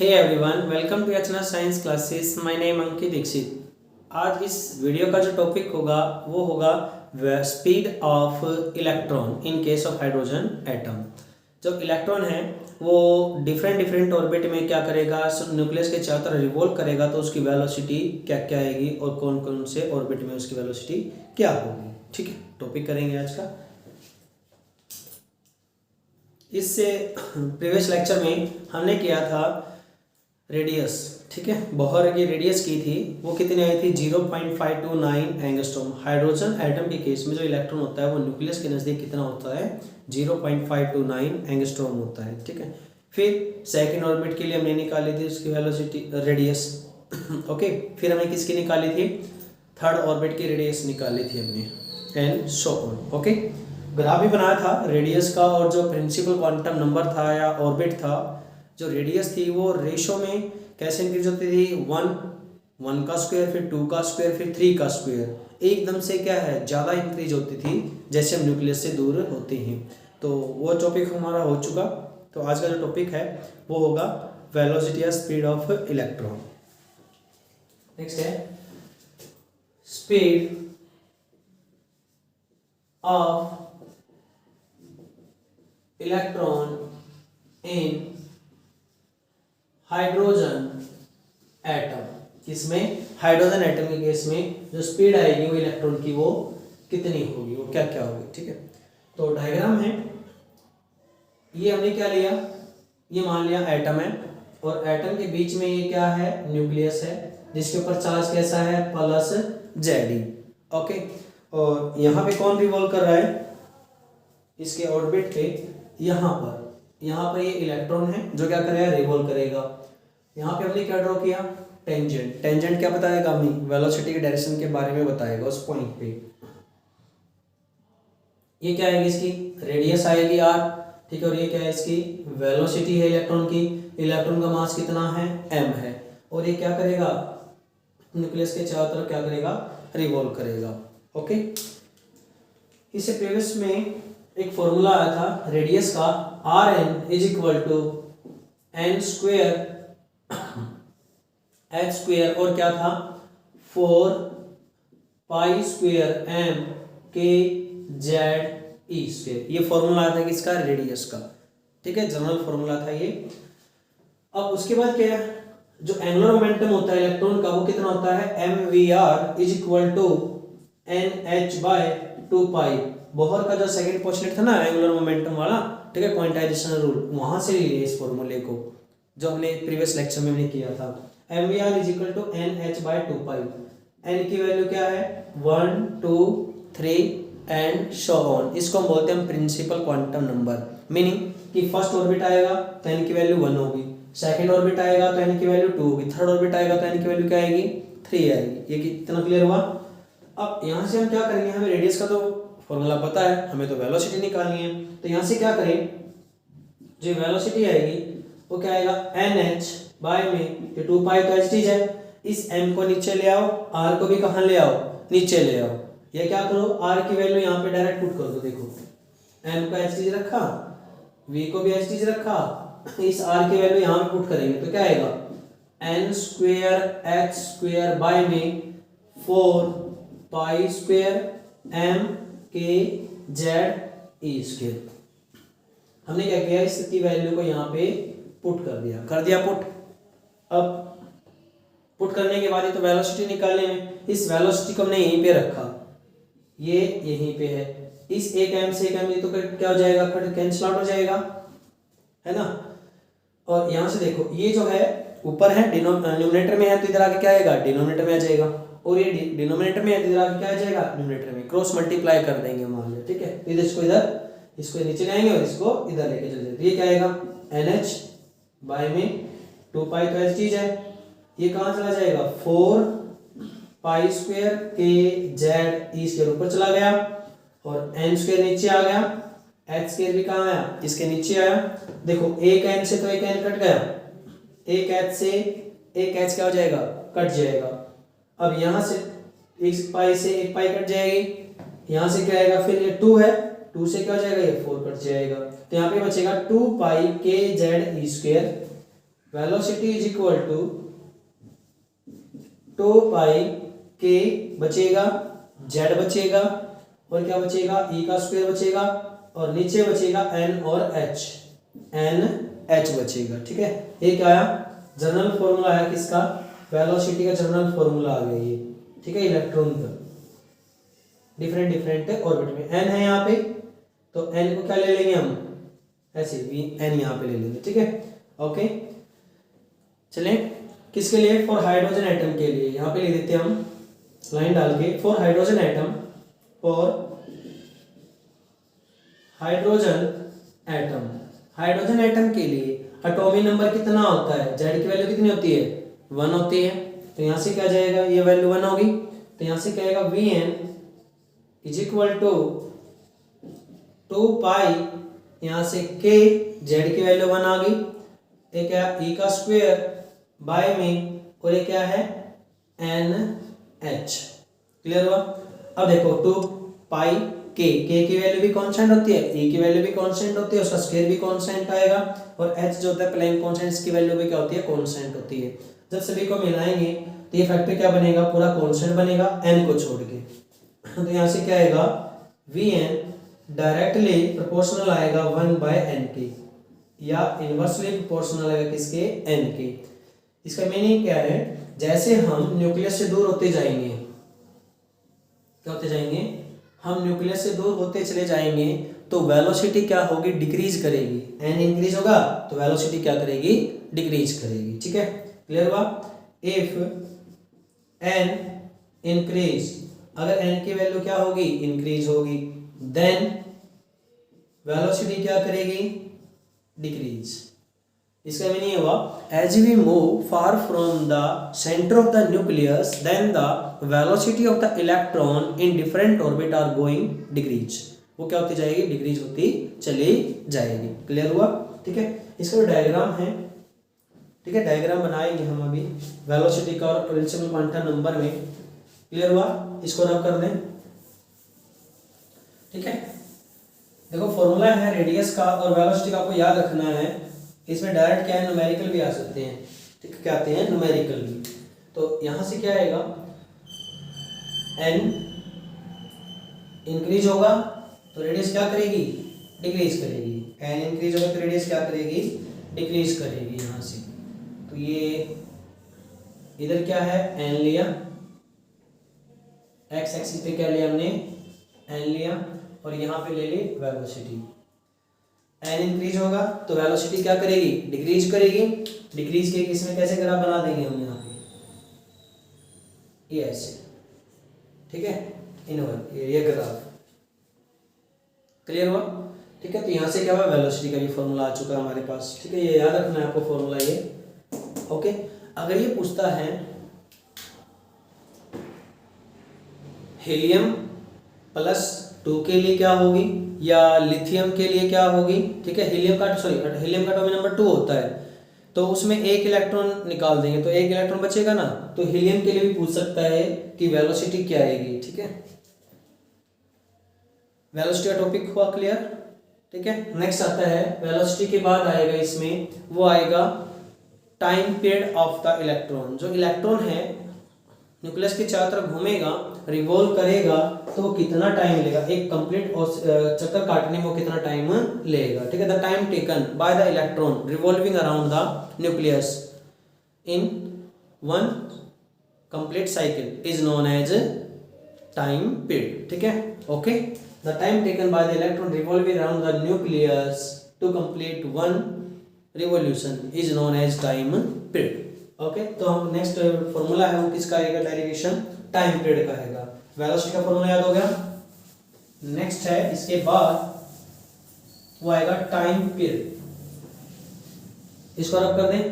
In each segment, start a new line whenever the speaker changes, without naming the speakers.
Hey everyone, welcome to एचना science classes. My name Ankit Dixit. आज इस वीडियो का जो टॉपिक होगा वो होगा speed of electron in case of hydrogen atom. जो इलेक्ट्रॉन है वो डिफरेंट डिफरेंट ऑर्बिट में क्या करेगा, न्यूक्लियस के चारों तरफ रिवॉल्व करेगा तो उसकी वेलोसिटी क्या क्या आएगी और कौन कौन से ऑर्बिट में उसकी वेलोसिटी क्या होगी। ठीक है, टॉपिक करेंगे आज का। इससे प्रीवियस लेक्चर में हमने किया था रेडियस। ठीक है, बोहर की रेडियस की थी, वो कितनी आई थी 0.529 एंगस्ट्रॉम। हाइड्रोजन एटम के केस में जो इलेक्ट्रॉन होता है वो न्यूक्लियस के नज़दीक कितना होता है 0.529 एंगस्ट्रॉम होता है। ठीक है, फिर सेकंड ऑर्बिट के लिए हमने निकाली थी उसकी वेलोसिटी रेडियस। ओके, फिर हमने किसकी निकाली थी, थर्ड ऑर्बिट की रेडियस निकाली थी हमने, and so on. Okay, graph भी बनाया था रेडियस का, और जो प्रिंसिपल क्वांटम नंबर था या ऑर्बिट था, जो रेडियस थी वो रेशो में कैसे इंक्रीज होती थी, 1 का स्क्वायर, फिर 2 का स्क्वायर, फिर 3 का स्क्वायर, एकदम से क्या है ज़्यादा इंक्रीज होती थी जैसे हम न्यूक्लियस से दूर होते हैं। तो वो टॉपिक हमारा हो चुका। तो आज का जो टॉपिक है वो होगा वेलोसिटी या स्पीड ऑफ इलेक्ट्रॉन। नेक्स्ट है speed of electron in hydrogen atom. किसमें, हाइड्रोजन एटम के केस में जो स्पीड आएगी वो इलेक्ट्रॉन की वो कितनी होगी, वो क्या क्या होगी। ठीक है, तो डायग्राम है, ये हमने क्या लिया, ये मान लिया एटम है और एटम के बीच में ये क्या है, न्यूक्लियस है जिसके ऊपर चार्ज कैसा है प्लस जेडी। ओके, और यहाँ पे कौन रिवॉल्व कर रहा है, इसके ऑर्बिट पे यहाँ पर ये इलेक्ट्रॉन है जो क्या करेगा, रिवॉल्व करेगा। यहाँ पे हमने क्या ड्रॉ किया, टेंजेंट। टेंजेंट क्या बताएगा हमें, वेलोसिटी के डायरेक्शन के बारे में बताएगा उस पॉइंट पे। ये क्या आएगी, इसकी रेडियस आएगी r। ठीक है, और ये क्या है, इसकी वेलोसिटी है इलेक्ट्रॉन की। इलेक्ट्रॉन का मास कितना है, m है, और ये क्या करेगा, न्यूक्लियस के चारों तरफ क्या करेगा, रिवॉल्व करेगा। ओके, इससे प्रीवियस में एक फॉर्मूला आया था रेडियस का, Rn is equal to n square h square, और क्या था 4 pi square m k z e square. ये फॉर्मूला आता है किसका, रेडियस का। ठीक है, जनरल फॉर्मूला था ये। अब उसके बाद क्या है, जो एंगुलर मोमेंटम होता है इलेक्ट्रॉन का वो कितना होता है, mvr is equal to nh by 2 pi. Bohr का जो सेकंड पोस्टुलेट था ना एंगुलर मोमेंटम वाला, ठीक है, क्वांटाइजेशन रूल, वहां से लिए इस फॉर्मूले को जो हमने प्रीवियस लेक्चर में हमने किया था। mvr is equal to nh by 2 pi. n की वैल्यू क्या है 1 2 3 एंड सो ऑन। इसको हम बोलते हैं प्रिंसिपल क्वांटम नंबर। मीनिंग कि फर्स्ट ऑर्बिट आएगा तो n की वैल्यू 1 होगी, सेकंड ऑर्बिट आएगा तो n की वैल्यू 2 होगी, थर्ड ऑर्बिट आएगा तो n की वैल्यू क्या आएगी 3 आएगी। ये कितना क्लियर हुआ। अब यहाँ से हम क्या करेंगे, हमें रेडियस का तो फॉर्मूला पता है, हमें तो वेलोसिटी निकालनी है। तो यहाँ से क्या करें, जो वेलोसिटी आएगी वो क्या आएगा, nh बाय में, ये 2 पाई तो एच है, इस m को नीचे ले आओ, r को भी कहाँ ले आओ, नीचे ले आओ। ये क्या करो, r की वैल्यू यहाँ पे डायरेक्ट पुट कर दो। देखो m को एच रखा, v को भी एच रखा, इस r की वैल्यू यहाँ पे पुट करेंगे तो क्या आएगा n square h square by में 4 pi square m k z e square. हमने क्या किया, इसकी वैल्यू को यहाँ पे पुट कर दिया पुट। अब पुट करने के बाद ये तो वेलोसिटी निकालने में, इस वेलोसिटी को हमने यहीं पे रखा, ये यहीं पे है, इस एक m से एक m ये तो क्या हो जाएगा, कट कैंसिल आउट हो जाएगा, है ना। और यहाँ से देखो ये जो है ऊपर है न्यूमरेटर में है तो इधर आके क्या आएगा, डिनोमिनेटर में आ जाएगा, और ये डिनोमिनेटर में है तो इधर आके क्या आ जाएगा, न्यूमरेटर में। क्रॉस मल्टीप्लाई कर देंगे मान लो। ठीक है, तो इसको नीचे लाएंगे और इसको इधर लेके चल जाएंगे। ये क्या आएगा, NH बाय में 2 पाई तो एच चीज है, ये कहाँ चला जाएगा 4 pi square k z e square ऊपर चला गया, और n स्क्वेयर नीचे आ गया, h स्क्वेयर भी कहाँ आया, इसके नीचे आया। देखो एक n से तो एक n कट गया, एक h से एक h क्या हो जाएगा, कट जाएगा। अब यहाँ से एक पाई से एक पाई कट जाएगी, यहाँ से क्या आएगा, फिर ये 2 है, 2 से क्या हो जाएगा, ये 4 कट जाएगा। तो यहाँ पे बचेगा 2 pi k z e square velocity is equal to 2 pi के बचेगा, जेड बचेगा और क्या बचेगा, ई का स्क्वायर बचेगा और नीचे बचेगा एन और एच, एन एच बचेगा। ठीक है, ये क्या आया, जनरल फॉर्मूला है किसका, वेलोसिटी का जनरल फॉर्मूला आ गया ये। ठीक है, इलेक्ट्रॉन का डिफरेंट डिफरेंट ऑर्बिट में एन है यहाँ पे, तो एन को क्या ले लेंगे हम, ऐसे भी एन यहाँ पे ले लेंगे। ठीक है, ओके चलें, किसके लिए, फॉर हाइड्रोजन एटम के लिए, यहाँ पे ले देते हैं हम लाइन डाल के, for hydrogen atom, for hydrogen atom, hydrogen atom के लिए एटॉमिक नंबर कितना होता है, जेड की वैल्यू कितनी होती है, 1 होती है। तो यहाँ से क्या जाएगा, ये वैल्यू 1 होगी, तो यहाँ से क्या आएगा, V N is equal to 2 pi, यहाँ से के, जेड की वैल्यू 1 आ गई, ये क्या, ई का स्क्वायर बाय में, और ये क्या है, एन एच। क्लियर हुआ। अब देखो 2 पाई के की वैल्यू भी कांस्टेंट होती है, ई की वैल्यू भी कांस्टेंट होती है, उसका स्क्वायर भी कांस्टेंट आएगा, और एच जो होता है प्लैंक कांस्टेंट, इसकी वैल्यू भी क्या होती है, कांस्टेंट होती है। जब सभी को मिलाएंगे तो ये फैक्टर क्या बनेगा, पूरा कांस्टेंट बनेगा एन को छोड़ के। तो यहाँ से क्या आएगा, वी एन डायरेक्टली प्रोपोर्शनल आएगा 1 बाय एन के, या इनवर्सली प्रोपोर्शनल आएगा किसके, एन के। इसका मीनिंग क्या है, जैसे हम न्यूक्लियस से दूर होते जाएंगे, क्या होते जाएंगे, हम न्यूक्लियस से दूर होते चले जाएंगे तो वेलोसिटी क्या होगी, डिक्रीज करेगी, एन इंक्रीज होगा तो वेलोसिटी क्या करेगी, डिक्रीज करेगी। ठीक है, क्लियर हुआ। इफ एन इंक्रीज, अगर एन की वैल्यू क्या होगी, इंक्रीज होगी, देन वेलोसिटी क्या करेगी, डिक्रीज। इसका मीनिंग हुआ, as we move far from the centre of the nucleus then the velocity of the electron in different orbit are going decrease, वो क्या होती जाएगी, डिक्रीज होती चली जाएगी। क्लियर हुआ। ठीक है, इसका डायग्राम है, ठीक है, डायग्राम बनाएंगे हम अभी वेलोसिटी का और प्रिंसिपल क्वांटम नंबर में। क्लियर हुआ, इसको रब कर दें। ठीक है, देखो फॉर्मूला है रेडियस का और वेलोसिटी का, आपको याद रखना है। इसमें डायरेक्ट क्या है, न्यूमेरिकल भी आ सकते हैं। ठीक है, क्या आते हैं, न्यूमेरिकल भी। तो यहाँ से क्या आएगा, एन इंक्रीज होगा तो रेडियस क्या करेगी, डिक्रीज करेगी, एन इंक्रीज होगा तो रेडियस क्या करेगी, डिक्रीज करेगी। यहाँ से तो ये इधर क्या है, एन लिया, एक्स एक्सिस पे क्या लिया हमने, एन लिया, और यहाँ पे ले ली वेलोसिटी। एन इंक्रीज होगा तो वेलोसिटी क्या करेगी, डिक्रीज करेगी। डिक्रीज के इसमें कैसे ग्राफ बना देंगे हम यहाँ पे, ये ऐसे। ठीक है, इनवर्ट ये ग्राफ। क्लियर हुआ। ठीक है, तो यहाँ से क्या हुआ, वेलोसिटी का भी फॉर्मूला आ चुका है हमारे पास। ठीक है, ये याद रखना है आपको फॉर्मूला ये। ओके, अगर ये पूछता है हीलियम +2 के लिए क्या होगी, या लिथियम के लिए क्या होगी। ठीक है, हीलियम का एटॉमिक नंबर 2 होता है, तो उसमें एक इलेक्ट्रॉन निकाल देंगे तो एक इलेक्ट्रॉन बचेगा ना। तो हीलियम के लिए भी पूछ सकता है कि वेलोसिटी क्या आएगी। ठीक है, वेलोसिटी का टॉपिक हुआ क्लियर। ठीक है, नेक्स्ट आता है वेलोसिटी के बाद आएगा इसमें, वो आएगा time period of the electron. जो इलेक्ट्रॉन है न्यूक्लियस के चारों तरफ घूमेगा, रिवॉल्व करेगा, तो वो कितना टाइम लेगा, एक कंप्लीट चक्कर काटने में वो कितना टाइम लेगा। ठीक है, the time taken by the electron revolving around the nucleus in one complete cycle is known as time period. ठीक है, okay, the time taken by the electron revolving around the nucleus to complete one revolution is known as time period. Okay, तो हम next formula है वो किसका आएगा, derivation time period का आएगा। वेलोसिटी का फॉर्मूला याद हो गया। नेक्स्ट है इसके बाद वो आएगा टाइम पीरियड, इसको रब कर दें।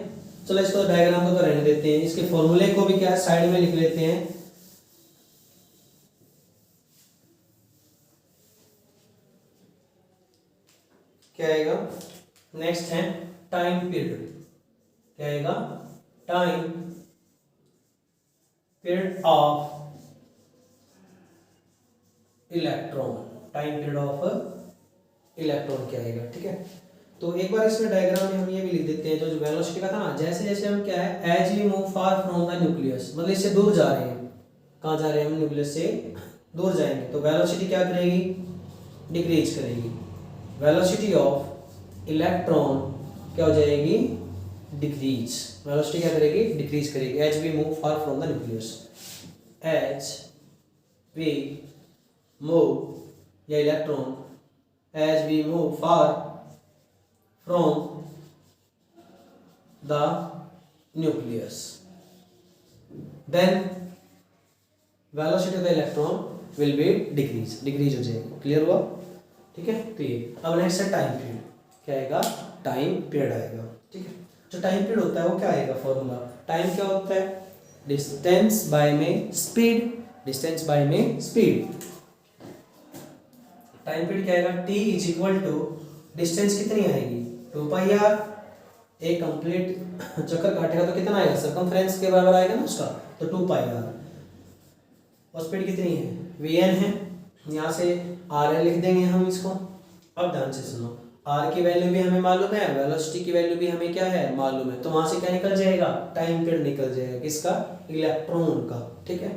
चलो इसको डायग्राम को तो रहने देते हैं, इसके फॉर्मूले को भी क्या है साइड में लिख लेते हैं। क्या आएगा, नेक्स्ट है टाइम पीरियड। क्या आएगा, time period of electron, time period of electron क्या आएगा। ठीक है, तो एक बार इसमें डायग्राम में हम ये भी लिख देते हैं, जो वेलोसिटी का था ना, जैसे जैसे हम क्या है, as we move far from the nucleus, मतलब इससे दूर जा रहे हैं, कहाँ जा रहे हैं हम, न्यूक्लियस से दूर जाएंगे, तो वेलोसिटी क्या करेगी, डिक्रीज करेगी। वेलोसिटी ऑफ इलेक्ट्रॉन क्या हो जाएगी, डिक्रीज। वेलोसिटी क्या करेगी, डिक्रीज करेगी, as we move far from the nucleus. As we move या electron, as we move far from the nucleus, then velocity of the electron will be decrease हो जाएगी। Clear हुआ, ठीक है। तो ये अब नेक्स्ट है टाइम पीरियड, क्या आएगा, टाइम पीरियड आएगा, ठीक है। जो टाइम पीरियड होता है वो क्या आएगा, फॉर्मूला, टाइम क्या होता है, डिस्टेंस बाय में स्पीड, डिस्टेंस बाय में स्पीड। टाइम पीरियड क्या आएगा, t is equal to, distance कितनी आएगी, 2πr, एक कंप्लीट चक्कर काटेगा तो कितना आएगा, सर्कमफ्रेंस के बराबर आएगा ना उसका, तो 2πr। और स्पीड कितनी है, vn है, यहाँ से rn लिख देंगे हम इसको। अब ध्यान से सुनो, r की वैल्यू भी हमें मालूम है, वेलोसिटी की वैल्यू भी हमें क्या है, मालूम है, तो वहां से क्या निकल जाएगा, टाइम पीरियड निकल जाएगा, किसका, इलेक्ट्रॉन का, ठीक है।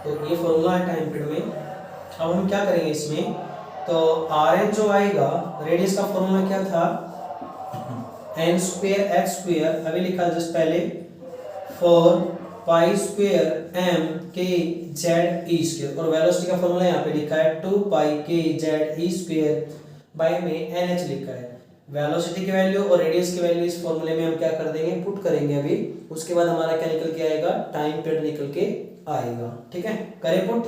तो ये फॉर्मूला है टाइम पीरियड में। अब हम क्या करेंगे इसमें, तो Rn जो आएगा, रेडियस का फॉर्मूला क्या था, n स्क्वायर h स्क्वायर, अभी लिखा जस्ट पहले, 4 square m k z e square, और वेलोसिटी का फॉर्मूला यहाँ पे लिखा है 2 k z e square by में nh लिखा है। वेलोसिटी की वैल्यू और रेडियस की वैल्यू इस फॉर्मूले में हम क्या कर देंगे, पुट करेंगे अभी, उसके बाद हमारा क्या निकल के आएगा, टाइम पीरियड निकल के आएगा, ठीक है। करें पुट,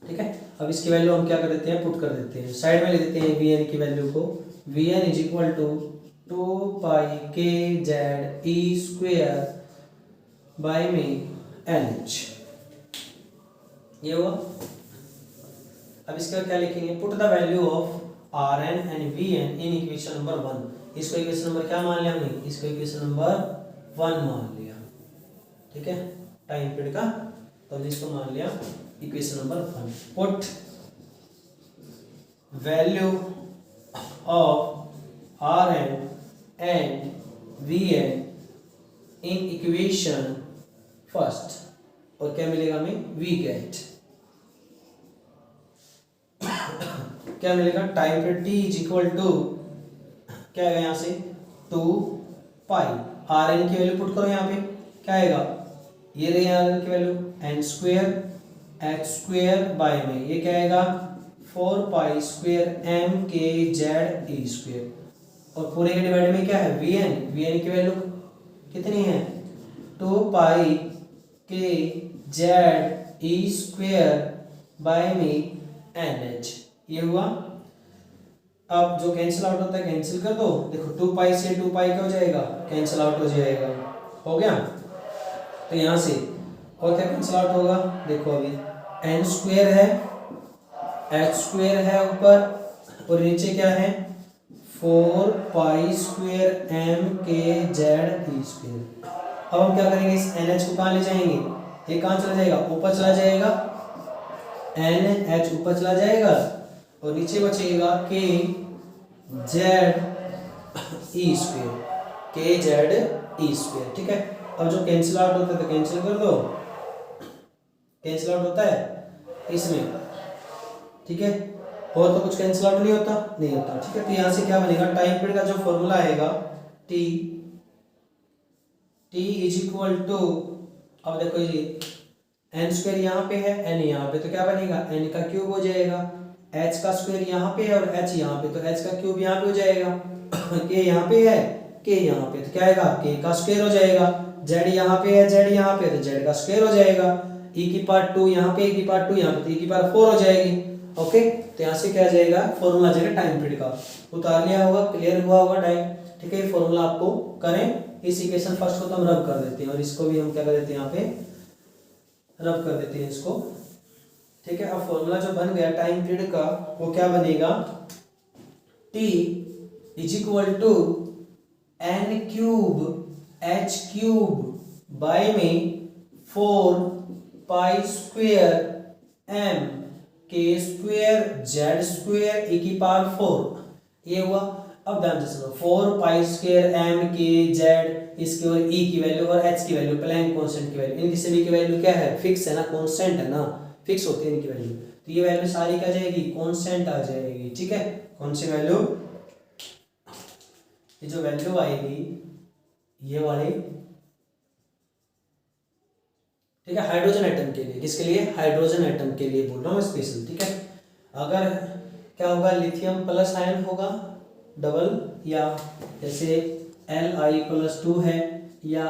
ठीक है। अब इसकी वैल्यू हम क्या कर देते हैं, पुट कर देते हैं, साइड में ले देते हैं Vn की वैल्यू को, Vn is equal to 2 k z e square by में nh, ये हुआ। अब इसका क्या लिखेंगे, put the value of Rn and Vn in equation number 1। इसको इक्वेशन नंबर क्या मान लिया हमने, इसको इक्वेशन नंबर 1 मान लिया, ठीक है, टाइम पीरियड का, तो हमने इसको मान लिया equation number 1। Put value of Rn and Vn in equation first, और क्या मिलेगा हमें, वी गेट, क्या मिलेगा, time period t is equal to, क्या आएगा यहाँ से, 2π, Rn की वैल्यू पुट करो यहाँ पे, क्या आएगा, ये रही Rn की value, n square h square by में, ये क्या आएगा, 4 square m k z e square, और पूरे के डिवाइड में क्या है, Vn की वैल्यू कितनी है, 2 k z e square by में nh, ये हुआ। अब जो कैंसिल आउट होता है कैंसिल कर दो, देखो 2 से 2 क्या हो जाएगा, कैंसिल आउट हो जाएगा, हो गया। तो यहाँ से और क्या कैंसिल आउट होगा, देखो अभी n स्क्वायर है, h स्क्वायर है ऊपर, और नीचे क्या है, 4 square m k z e square. अब हम क्या करेंगे, इस nh को कहाँ ले जाएंगे, ये कहाँ चला जाएगा, ऊपर चला जाएगा, nh ऊपर चला जाएगा, और नीचे बचेगा k z e square, k z e square, ठीक है। अब जो कैंसिल आउट होता है तो कैंसिल कर दो, कैंसिल आउट होता है इसमें, ठीक है, और तो कुछ कैंसिल आउट नहीं होता, नहीं होता, ठीक है। तो यहाँ से क्या बनेगा, टाइम पीरियड का जो फॉर्मूला आएगा, t इज इक्वल टू, अब देखो ये n स्क्वायर यहाँ पे है, n यहाँ पे, तो क्या बनेगा, n का क्यूब हो जाएगा, h का स्क्वायर यहाँ पे है और h यहाँ पे, तो h का क्यूब यहाँ पे हो जाएगा, k यहाँ पे है, k यहाँ पे, तो क्या आएगा, k का स्क्वायर हो जाएगा, z यहाँ पे है, z यहाँ पे, तो z का स्क्वायर हो जाएगा, e की पावर 2 यहाँ पे, e की पावर 2 यहाँ पे, तो e की पावर 4 हो जाएगी, ओके। तो यहाँ से क्या आ जाएगा, फॉर्मूला आ जाएगा टाइम पीरियड का, उतार लिया होगा, क्लियर हुआ होगा टाइम, ठीक है। फॉर्मूला आपको करें, इस इक्वेशन फर्स्ट को तो हम रब कर देते हैं, और इसको भी हम क्या कर देते हैं, यहाँ पे रब कर देते हैं इसको, ठीक है। अब फॉर्मूला जो बन गया टाइम पीरियड का, वो क्या बनेगा, t is equal to n cube h cube by में 4 स्क्वायर m 4 ये हुआ। अब ध्यान से सुनो, 4 pi square m k z इसकी और e की वैल्यू और h की वैल्यू, प्लैंक कांस्टेंट की वैल्यू, इनकी सभी की वैल्यू क्या है, फिक्स है ना, कांस्टेंट है ना, फिक्स होती है इनकी वैल्यू। तो ये वैल्यू सारी क्या जाएगी, कांस्टेंट आ जाएगी। ठीक है, कौन सी वैल्यू, ये जो वैल्यू आएगी ये वाली, ठीक है, हाइड्रोजन एटम के लिए, किसके लिए, हाइड्रोजन एटम के लिए बोल रहा हूँ स्पेशल। ठीक है, अगर क्या होगा, लिथियम प्लस आयन होगा डबल, या जैसे Li+2 है या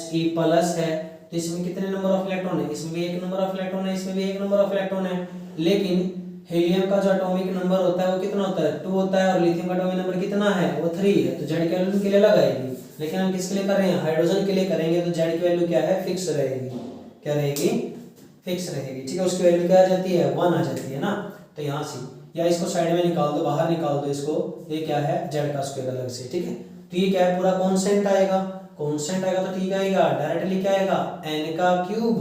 He प्लस है, तो इसमें कितने नंबर ऑफ इलेक्ट्रॉन है, इसमें भी एक नंबर ऑफ इलेक्ट्रॉन है, इसमें भी एक नंबर ऑफ इलेक्ट्रॉन है। लेकिन हीलियम का जो एटॉमिक नंबर होता है वो कितना होता है, 2 होता है, और लिथियम का एटॉमिक नंबर कितना है, वो 3 है। तो जेड की वैल्यू के लिए लगाएगी, लेकिन हम किसके लिए कर रहे हैं, हाइड्रोजन के लिए करेंगे, तो जेड की वैल्यू क्या है, फिक्स रहेगी। क्या रहेगी, फिक्स रहेगी। ठीक है, उसकी वैल्यू क्या आ जाती है, 1 आ जाती है ना। तो यहाँ से, या इसको साइड में निकाल दो, बाहर निकाल दो इसको, ये क्या है, जेड का स्क्वायर अलग से। ठीक है, तो ये क्या है, पूरा कांस्टेंट आएगा, कांस्टेंट आएगा तो ठीक आएगा, डायरेक्टली क्या आएगा, n का क्यूब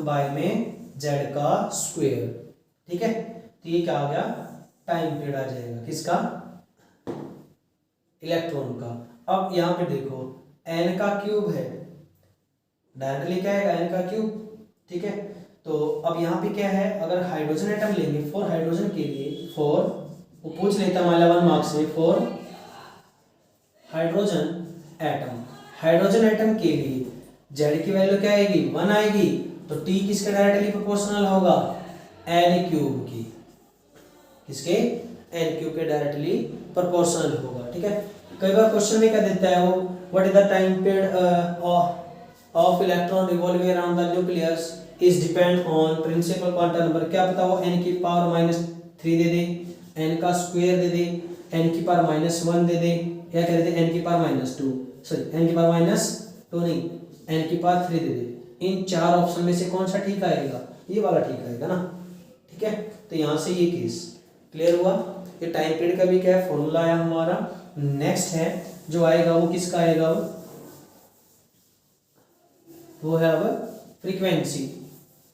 बाय में z का स्क्वायर। ठीक है, तो ये क्या आ गया, टाइम पीरियड आ जाएगा, किसका, इलेक्ट्रॉन का। अब यहाँ पे देखो n का क्यूब है, डायरेक्टली क्या आएगा, n का क्यूब। ठीक है, तो अब यहाँ पे क्या है, अगर हाइड्रोजन एटम लेंगे, 4 हाइड्रोजन के लिए, 4 वो पूछ लेता है 1 मार्क्स में, 4 हाइड्रोजन एटम, हाइड्रोजन एटम के लिए जेड की वैल्यू क्या आएगी, 1 आएगी। तो टी किसके डायरेक्टली प्रोपोर्शनल होगा, n क्यूब की, किसके, n क्यूब के डायरेक्टली प्रोपोर्शनल होगा। ठीक है, कई बार क्वेश्चन में क्या देता है वो, what is the time period of electron revolving around the nucleus is depend on principal quantum number. क्या पता वो n की पावर -3 दे दे, n का स्क्वायर दे दे, n की पावर -1 दे दे, या कह देते n की पावर -2, सॉरी n की पावर -2 नहीं, n की पावर 3 दे दे। इन 4 ऑप्शन में से कौन सा ठीक आएगा, ये वाला ठीक आएगा ना। ठीक है, तो यहाँ से ये केस क्लियर हुआ। ये टाइम पीरियड का भी क्या है, फॉर्मूला आया हमारा। नेक्स्ट है जो आएगा वो किसका आएगा, वो है अब फ्रीक्वेंसी,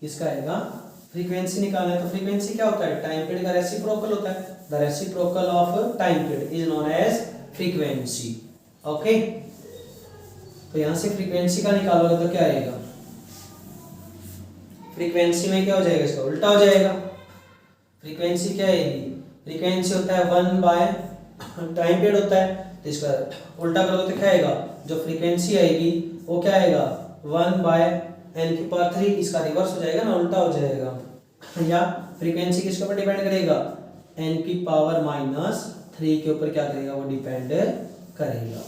किसका आएगा, फ्रीक्वेंसी निकालना है। तो फ्रीक्वेंसी क्या होता है, टाइम पीरियड का रेसिप्रोकल होता है, the reciprocal of time period is known as frequency. Okay, तो यहां से फ्रीक्वेंसी का निकालोगे तो क्या आएगा, फ्रीक्वेंसी में क्या हो जाएगा, इसका उल्टा हो जाएगा। फ्रीक्वेंसी क्या आएगी, फ्रीक्वेंसी होता है 1 बाय टाइम पीरियड होता है, तो इसका उल्टा करोगे तो क्या आएगा, जो फ्रीक्वेंसी आएगी वो क्या आएगा, 1 बाय n की पावर 3, इसका रिवर्स हो जाएगा ना, उल्टा हो जाएगा। या फ्रीक्वेंसी किसके ऊपर डिपेंड करेगा, n की पावर -3 के ऊपर क्या करेगा, वो डिपेंड करेगा।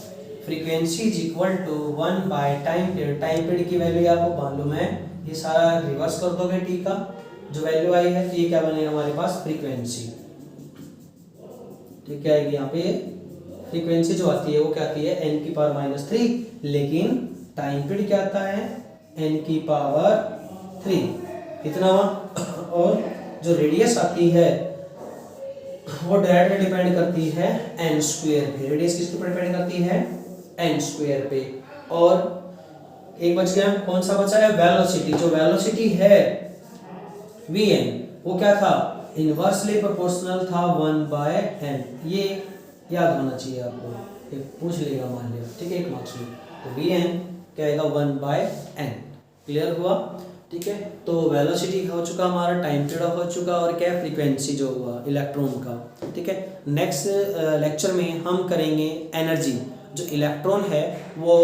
Frequency is equal to 1 by time period, time period की वैल्यू आपको मालूम है, ये सारा रिवर्स कर दोगे टी का जो वैल्यू आई है, तो ये क्या बनेगा हमारे पास, फ्रीक्वेंसी। ठीक है, यहाँ पे फ्रीक्वेंसी जो आती है वो क्या आती है, n की पावर -3, लेकिन टाइम पीरियड क्या आता है, n की पावर 3 इतना हुआ। और जो रेडियस आती है वो डायरेक्टली डिपेंड करती है n स्क्वायर पे, रेडियस किसके ऊपर डिपेंड करती है, n स्क्वायर पे। और एक बच गया, कौन सा बचा है, वेलोसिटी। जो वेलोसिटी है vn वो क्या था, इनवर्सली प्रोपोर्शनल था 1 बाय n, ये याद होना चाहिए आपको, ये पूछ लेगा मान लिया। ठीक है, 1 मार्क्स में, तो vn क्या आएगा, 1 बाय n। क्लियर हुआ। ठीक है, तो वेलोसिटी हो चुका हमारा, टाइम पीरियड हो चुका, और क्या फ्रीक्वेंसी जो हुआ इलेक्ट्रॉन का। ठीक है, नेक्स्ट लेक्चर में हम करेंगे एनर्जी। जो इलेक्ट्रॉन है वो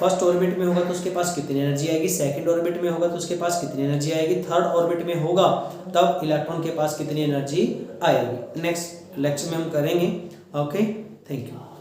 फर्स्ट ऑर्बिट में होगा तो उसके पास कितनी एनर्जी आएगी, सेकंड ऑर्बिट में होगा तो उसके पास कितनी एनर्जी आएगी, थर्ड ऑर्बिट में होगा तब इलेक्ट्रॉन के पास कितनी एनर्जी आएगी। नेक्स्ट लेक्चर में हम करेंगे। Okay, thank you.